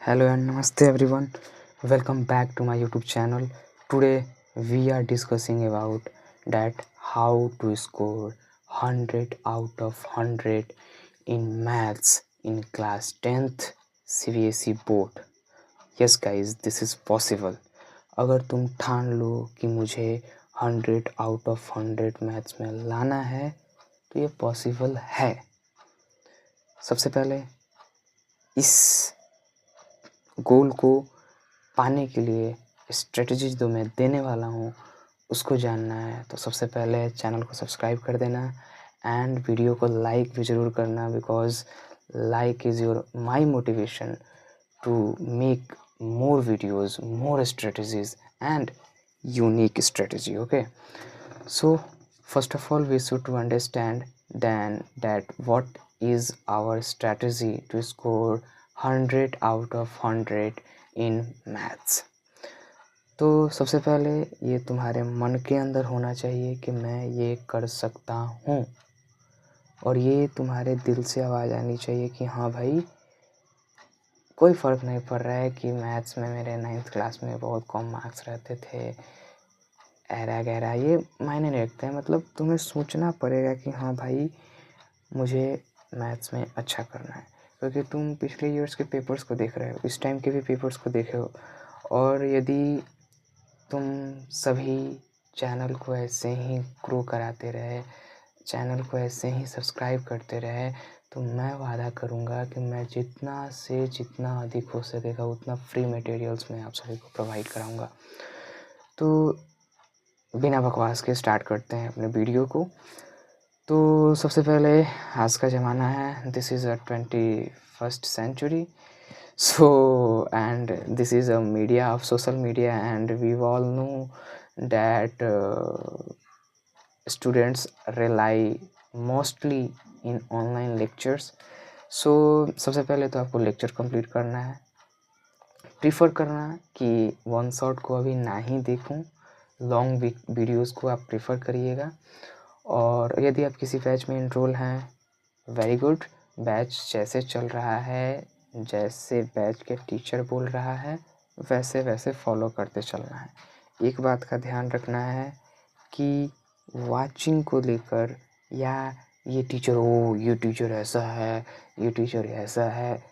Hello and namaste everyone. Welcome back to my YouTube channel. Today we are discussing about that how to score 100 out of 100 in maths in class 10th CBSE board. Yes guys, this is possible. अगर तुम ठान लो कि मुझे 100 out of 100 maths में लाना है तो ये पॉसिबल है। सबसे पहले इस गोल को पाने के लिए स्ट्रेटजीज जो मैं देने वाला हूँ उसको जानना है तो सबसे पहले चैनल को सब्सक्राइब कर देना एंड वीडियो को लाइक भी ज़रूर करना, because like is your my motivation to make more videos, more strategies and unique strategy. Okay, so first of all we should to understand then that what is our strategy to score 100 out of 100 in maths. तो सबसे पहले ये तुम्हारे मन के अंदर होना चाहिए कि मैं ये कर सकता हूँ, और ये तुम्हारे दिल से आवाज़ आनी चाहिए कि हाँ भाई कोई फ़र्क नहीं पड़ रहा है कि मैथ्स में मेरे 9th क्लास में बहुत कम मार्क्स रहते थे, ऐरा गैरा ये मायने नहीं रखते हैं। मतलब तुम्हें सोचना पड़ेगा कि हाँ भाई मुझे मैथ्स में अच्छा करना है, क्योंकि तुम पिछले ईयर्स के पेपर्स को देख रहे हो, इस टाइम के भी पेपर्स को देखे हो, और यदि तुम सभी चैनल को ऐसे ही ग्रो कराते रहे, चैनल को ऐसे ही सब्सक्राइब करते रहे, तो मैं वादा करूँगा कि मैं जितना से जितना अधिक हो सकेगा उतना फ्री मटेरियल्स मैं आप सभी को प्रोवाइड कराऊँगा। तो बिना बकवास के स्टार्ट करते हैं अपने वीडियो को। तो सबसे पहले आज का ज़माना है, this is a 21st century, so and this is a media of social media, and we all know that students rely mostly in online lectures. so सबसे पहले तो आपको लेक्चर कंप्लीट करना है, प्रीफर करना कि वन शॉट को अभी ना ही देखूं, लॉन्ग वीडियोस को आप प्रीफर करिएगा। और यदि आप किसी बैच में इनरोल हैं, वेरी गुड, बैच जैसे चल रहा है, जैसे बैच के टीचर बोल रहा है वैसे वैसे फॉलो करते चलना है। एक बात का ध्यान रखना है कि वाचिंग को लेकर या ये टीचर ऐसा है, ये टीचर ऐसा है,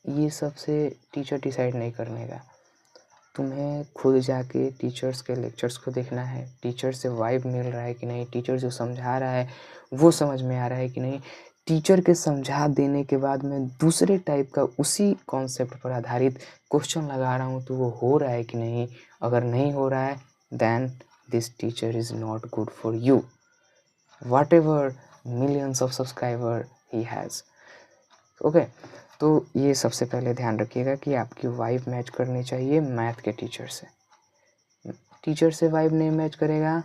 ये सब से टीचर डिसाइड नहीं करने का। तुम्हें खुद जाके टीचर्स के लेक्चर्स को देखना है, टीचर से वाइब मिल रहा है कि नहीं, टीचर जो समझा रहा है वो समझ में आ रहा है कि नहीं, टीचर के समझा देने के बाद मैं दूसरे टाइप का उसी कॉन्सेप्ट पर आधारित क्वेश्चन लगा रहा हूँ तो वो हो रहा है कि नहीं। अगर नहीं हो रहा है then this teacher is not good for you, whatever millions of subscriber ही हैज़। ओके, तो ये सबसे पहले ध्यान रखिएगा कि आपकी वाइब मैच करनी चाहिए मैथ के टीचर से। टीचर से वाइब नहीं मैच करेगा,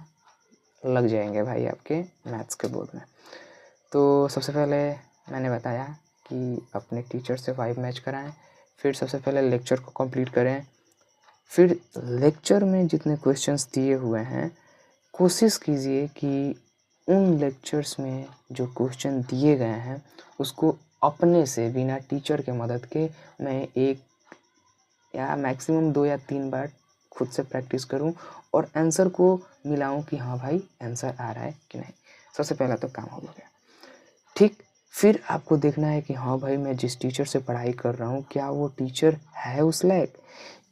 लग जाएंगे भाई आपके मैथ्स के बोर्ड में। तो सबसे पहले मैंने बताया कि अपने टीचर से वाइब मैच कराएं, फिर सबसे पहले लेक्चर को कंप्लीट करें, फिर लेक्चर में जितने क्वेश्चंस दिए हुए हैं कोशिश कीजिए कि उन लेक्चर्स में जो क्वेश्चन दिए गए हैं उसको अपने से बिना टीचर के मदद के मैं एक या मैक्सिमम 2 या 3 बार खुद से प्रैक्टिस करूं और आंसर को मिलाऊं कि हाँ भाई आंसर आ रहा है कि नहीं। सबसे पहला तो काम हो गया, ठीक। फिर आपको देखना है कि हाँ भाई मैं जिस टीचर से पढ़ाई कर रहा हूँ क्या वो टीचर है उस लायक।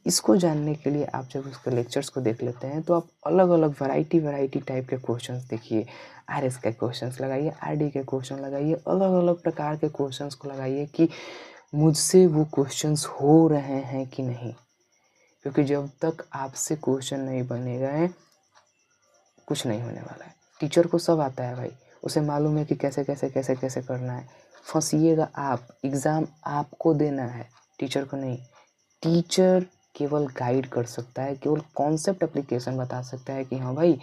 इसको जानने के लिए आप जब उसके लेक्चर्स को देख लेते हैं तो आप अलग अलग वैरायटी टाइप के क्वेश्चंस देखिए, आरएस के क्वेश्चंस लगाइए, आरडी के क्वेश्चन लगाइए, अलग अलग प्रकार के क्वेश्चंस को लगाइए कि मुझसे वो क्वेश्चंस हो रहे हैं कि नहीं। क्योंकि जब तक आपसे क्वेश्चन नहीं बनेगा कुछ नहीं होने वाला है। टीचर को सब आता है भाई, उसे मालूम है कि कैसे कैसे कैसे कैसे करना है। फंसिएगा आप, एग्ज़ाम आपको देना है, टीचर को नहीं। टीचर केवल गाइड कर सकता है, केवल कॉन्सेप्ट एप्लीकेशन बता सकता है कि हाँ भाई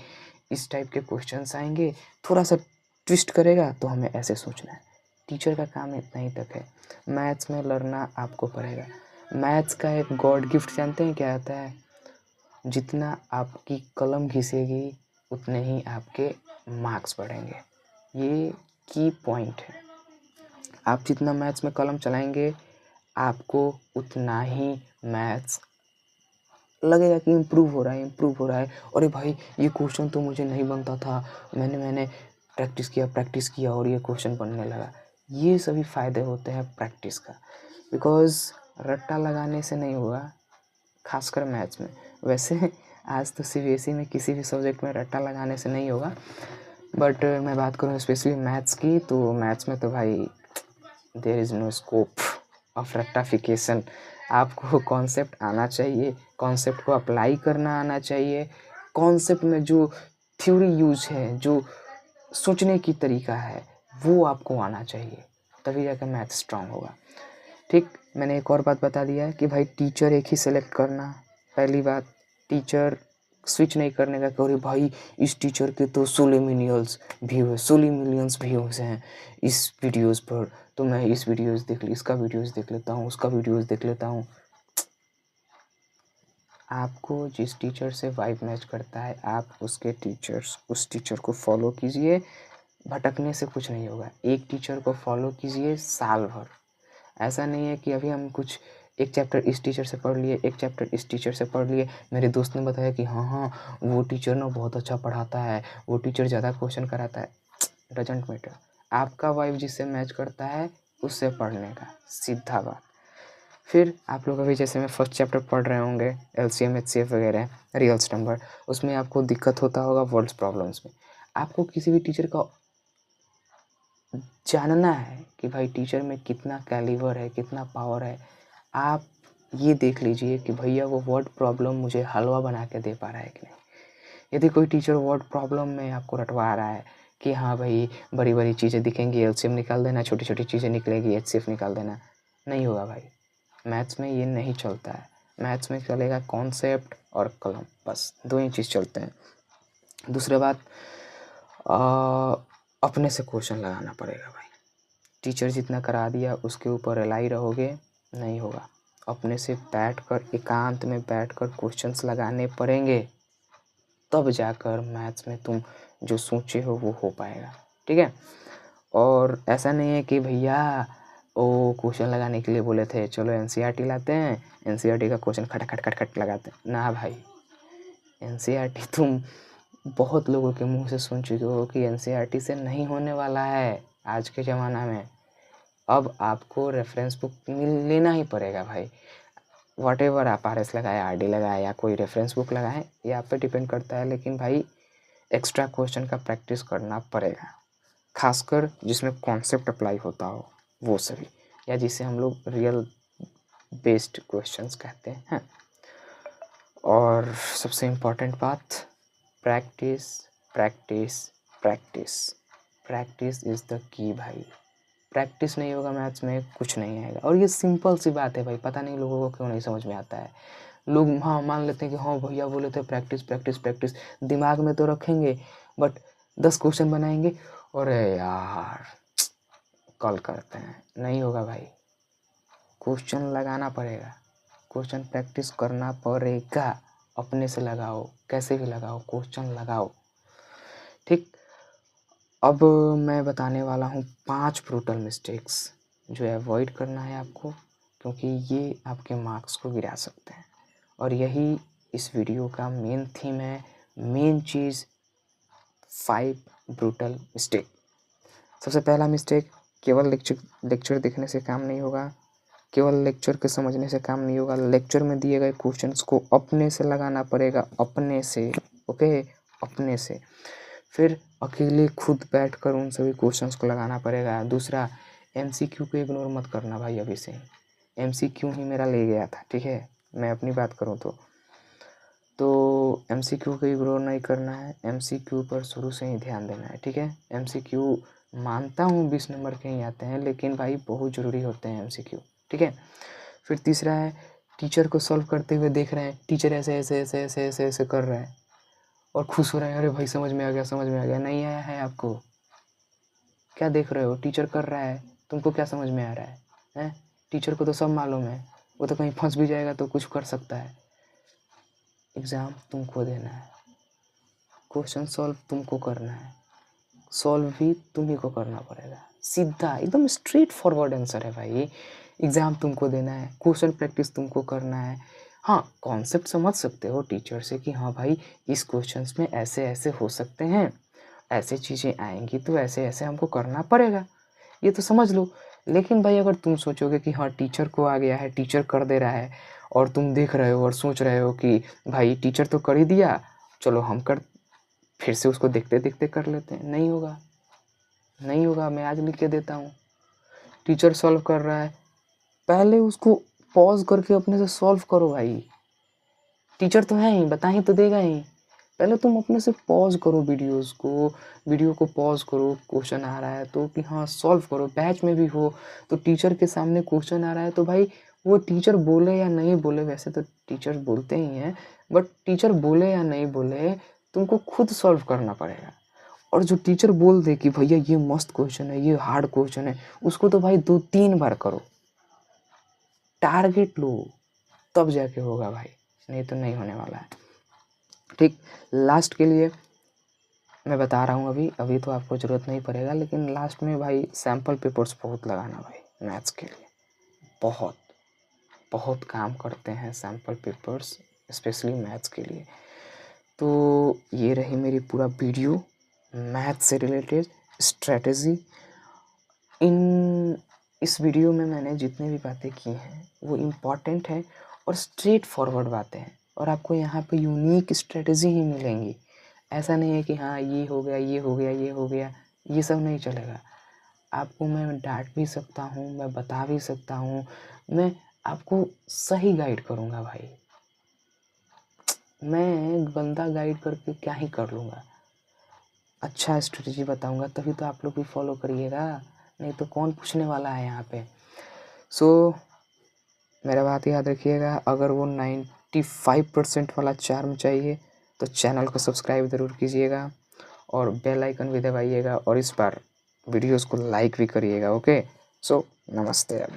इस टाइप के क्वेश्चंस आएंगे, थोड़ा सा ट्विस्ट करेगा तो हमें ऐसे सोचना है। टीचर का काम इतना ही तक है। मैथ्स में लड़ना आपको पड़ेगा। मैथ्स का एक गॉड गिफ्ट जानते हैं क्या आता है? जितना आपकी कलम घिसेगी उतने ही आपके मार्क्स बढ़ेंगे। ये की पॉइंट है। आप जितना मैथ्स में कलम चलाएंगे आपको उतना ही मैथ्स लगेगा कि इम्प्रूव हो रहा है। अरे भाई ये क्वेश्चन तो मुझे नहीं बनता था, मैंने प्रैक्टिस किया और ये क्वेश्चन बनने लगा। ये सभी फ़ायदे होते हैं प्रैक्टिस का, बिकॉज़ रट्टा लगाने से नहीं होगा, खासकर मैथ्स में। वैसे आज तो सीबीएसई में किसी भी सब्जेक्ट में रट्टा लगाने से नहीं होगा, बट मैं बात करूँ स्पेशली मैथ्स की, तो मैथ्स में तो भाई there is no scope of rectification. आपको कॉन्सेप्ट आना चाहिए, कॉन्सेप्ट को अप्लाई करना आना चाहिए, कॉन्सेप्ट में जो थ्योरी यूज है, जो सोचने की तरीका है, वो आपको आना चाहिए, तभी जाकर मैथ स्ट्रांग होगा। ठीक, मैंने एक और बात बता दिया है कि भाई टीचर एक ही सेलेक्ट करना। पहली बात, टीचर स्विच नहीं करने का, अरे भाई इस टीचर के तो 16 मिलियंस व्यूज़ हैं इस वीडियोस पर, तो मैं इस वीडियोस इसका वीडियोस देख लेता हूँ, उसका वीडियोस देख लेता हूँ। आपको जिस टीचर से वाइब मैच करता है, आप उस टीचर को फॉलो कीजिए। भटकने से कुछ नहीं होगा। एक टीचर को फॉलो कीजिए साल भर। ऐसा नहीं है कि अभी हम कुछ एक चैप्टर इस टीचर से पढ़ लिए, एक चैप्टर इस टीचर से पढ़ लिए, मेरे दोस्त ने बताया कि हाँ वो टीचर ना बहुत अच्छा पढ़ाता है, वो टीचर ज़्यादा क्वेश्चन कराता है। डजंट मैटर, आपका वाइब जिससे मैच करता है उससे पढ़ने का, सीधा बात। फिर आप लोग अभी जैसे मैं फर्स्ट चैप्टर पढ़ रहे होंगे, एलसीएम एचसीएफ वगैरह, रियल्स नंबर, उसमें आपको दिक्कत होता होगा वर्ड्स प्रॉब्लम्स में। आपको किसी भी टीचर का जानना है कि भाई टीचर में कितना कैलिबर है, कितना पावर है। आप ये देख लीजिए कि भैया वो वर्ड प्रॉब्लम मुझे हलवा बना के दे पा रहा है कि नहीं। यदि कोई टीचर वर्ड प्रॉब्लम में आपको रटवा रहा है कि हाँ भाई बड़ी बड़ी चीज़ें दिखेंगी, एलसीएम निकाल देना, छोटी छोटी चीज़ें निकलेगी, एचसीएफ निकाल देना, नहीं होगा भाई। मैथ्स में ये नहीं चलता है। मैथ्स में चलेगा कॉन्सेप्ट और कलम, बस दो ही चीज़ चलते हैं। दूसरी बात, अपने से क्वेश्चन लगाना पड़ेगा भाई। टीचर जितना करा दिया उसके ऊपर रिलाई रहोगे, नहीं होगा। अपने से बैठकर, एकांत में बैठकर क्वेश्चंस लगाने पड़ेंगे, तब जाकर मैथ्स में तुम जो सोचे हो वो हो पाएगा। ठीक है। और ऐसा नहीं है कि भैया वो क्वेश्चन लगाने के लिए बोले थे चलो एनसीईआरटी लाते हैं, एनसीईआरटी का क्वेश्चन खट खट खट खट लगाते हैं ना भाई। एनसीईआरटी तुम बहुत लोगों के मुंह से सुन चुके हो कि एनसीईआरटी से नहीं होने वाला है आज के ज़माना में। अब आपको रेफरेंस बुक लेना ही पड़ेगा भाई। व्हाटएवर आप आरएस लगाए, आरडी लगाए या कोई रेफरेंस बुक लगाएं, ये आप पे डिपेंड करता है, लेकिन भाई एक्स्ट्रा क्वेश्चन का प्रैक्टिस करना पड़ेगा, खासकर जिसमें कॉन्सेप्ट अप्लाई होता हो वो सभी, या जिसे हम लोग रियल बेस्ड क्वेश्चंस कहते हैं। और सबसे इम्पोर्टेंट बात, practice practice practice practice is the key भाई। प्रैक्टिस नहीं होगा मैथ्स में कुछ नहीं आएगा। और ये सिंपल सी बात है भाई, पता नहीं लोगों को क्यों नहीं समझ में आता है। लोग हाँ मान लेते हैं कि हाँ भैया बोले थे प्रैक्टिस प्रैक्टिस प्रैक्टिस, दिमाग में तो रखेंगे बट 10 क्वेश्चन बनाएंगे और यार कल करते हैं, नहीं होगा भाई। क्वेश्चन लगाना पड़ेगा, क्वेश्चन प्रैक्टिस करना पड़ेगा। अपने से लगाओ, कैसे भी लगाओ, क्वेश्चन लगाओ। ठीक, अब मैं बताने वाला हूँ 5 ब्रूटल मिस्टेक्स जो अवॉइड करना है आपको, क्योंकि ये आपके मार्क्स को गिरा सकते हैं। और यही इस वीडियो का मेन थीम है, मेन चीज़, 5 ब्रूटल मिस्टेक। सबसे पहला मिस्टेक, केवल लेक्चर देखने से काम नहीं होगा, केवल लेक्चर के समझने से काम नहीं होगा। लेक्चर में दिए गए क्वेश्चंस को अपने से लगाना पड़ेगा, अपने से, ओके, अपने से। फिर अकेले खुद बैठकर उन सभी क्वेश्चंस को लगाना पड़ेगा। दूसरा, एमसीक्यू को इग्नोर मत करना भाई अभी से। एमसीक्यू ही मेरा ले गया था, ठीक है, मैं अपनी बात करूँ तो एमसीक्यू को इग्नोर नहीं करना है, एमसीक्यू पर शुरू से ही ध्यान देना है। ठीक है, एमसीक्यू मानता हूँ 20 नंबर के ही आते हैं, लेकिन भाई बहुत ज़रूरी होते हैं एमसीक्यू। ठीक है। फिर तीसरा है, टीचर को सॉल्व करते हुए देख रहे हैं, टीचर ऐसे ऐसे ऐसे ऐसे ऐसे ऐसे कर रहे हैं और खुश हो रहे हैं, अरे भाई समझ में आ गया, समझ में आ गया। नहीं आया है आपको, क्या देख रहे हो, टीचर कर रहा है, तुमको क्या समझ में आ रहा है, हैं? टीचर को तो सब मालूम है, वो तो कहीं फंस भी जाएगा तो कुछ कर सकता है। एग्ज़ाम तुमको देना है, क्वेश्चन सॉल्व तुमको करना है, सॉल्व भी तुम्ही को करना पड़ेगा। सीधा एकदम स्ट्रेट फॉरवर्ड आंसर है भाई। एग्ज़ाम तुमको देना है, क्वेश्चन प्रैक्टिस तुमको करना है। हाँ, कॉन्सेप्ट समझ सकते हो टीचर से कि हाँ भाई इस क्वेश्चंस में ऐसे-ऐसे हो सकते हैं, ऐसी चीज़ें आएँगी तो ऐसे-ऐसे हमको करना पड़ेगा, ये तो समझ लो। लेकिन भाई अगर तुम सोचोगे कि हाँ टीचर को आ गया है, टीचर कर दे रहा है और तुम देख रहे हो और सोच रहे हो कि भाई टीचर तो कर ही दिया, चलो हम कर फिर से उसको देखते-देखते कर लेते हैं, नहीं होगा, नहीं होगा। मैं आज लिख के देता हूँ, टीचर सॉल्व कर रहा है, पहले उसको पॉज़ करके अपने से सॉल्व करो भाई। टीचर तो है ही, बता ही तो देगा ही। पहले तुम अपने से पॉज़ करो वीडियो को पॉज़ करो, क्वेश्चन आ रहा है तो कि हाँ सॉल्व करो। बैच में भी हो तो टीचर के सामने क्वेश्चन आ रहा है तो भाई वो टीचर बोले या नहीं बोले, वैसे तो टीचर बोलते ही हैं, बट टीचर बोले या नहीं बोले तुमको खुद सॉल्व करना पड़ेगा। और जो टीचर बोल दे कि भैया ये मस्त क्वेश्चन है, ये हार्ड क्वेश्चन है, उसको तो भाई 2-3 बार करो, टारगेट लो, तब जाके होगा भाई, नहीं तो नहीं होने वाला है। ठीक, लास्ट के लिए मैं बता रहा हूँ, अभी तो आपको ज़रूरत नहीं पड़ेगा, लेकिन लास्ट में भाई सैम्पल पेपर्स बहुत लगाना भाई मैथ्स के लिए। बहुत बहुत काम करते हैं सैम्पल पेपर्स, स्पेशली मैथ्स के लिए। तो ये रही मेरी पूरा वीडियो मैथ्स से रिलेटेड स्ट्रेटजी। इस वीडियो में मैंने जितनी भी बातें की हैं वो इम्पॉर्टेंट है और स्ट्रेट फॉरवर्ड बातें हैं, और आपको यहाँ पे यूनिक स्ट्रेटजी ही मिलेंगी। ऐसा नहीं है कि हाँ ये हो गया, ये हो गया, ये हो गया, ये सब नहीं चलेगा। आपको मैं डांट भी सकता हूँ, मैं बता भी सकता हूँ, मैं आपको सही गाइड करूँगा भाई। मैं गंदा गाइड करके क्या ही कर लूँगा, अच्छा स्ट्रेटजी बताऊँगा तभी तो आप लोग भी फॉलो करिएगा, नहीं तो कौन पूछने वाला है यहाँ पे। सो मेरा बात याद रखिएगा, अगर वो 95% वाला चार्म चाहिए तो चैनल को सब्सक्राइब ज़रूर कीजिएगा और बेल आइकन भी दबाइएगा, और इस बार वीडियोस को लाइक भी करिएगा। ओके, सो नमस्ते एवरीवन।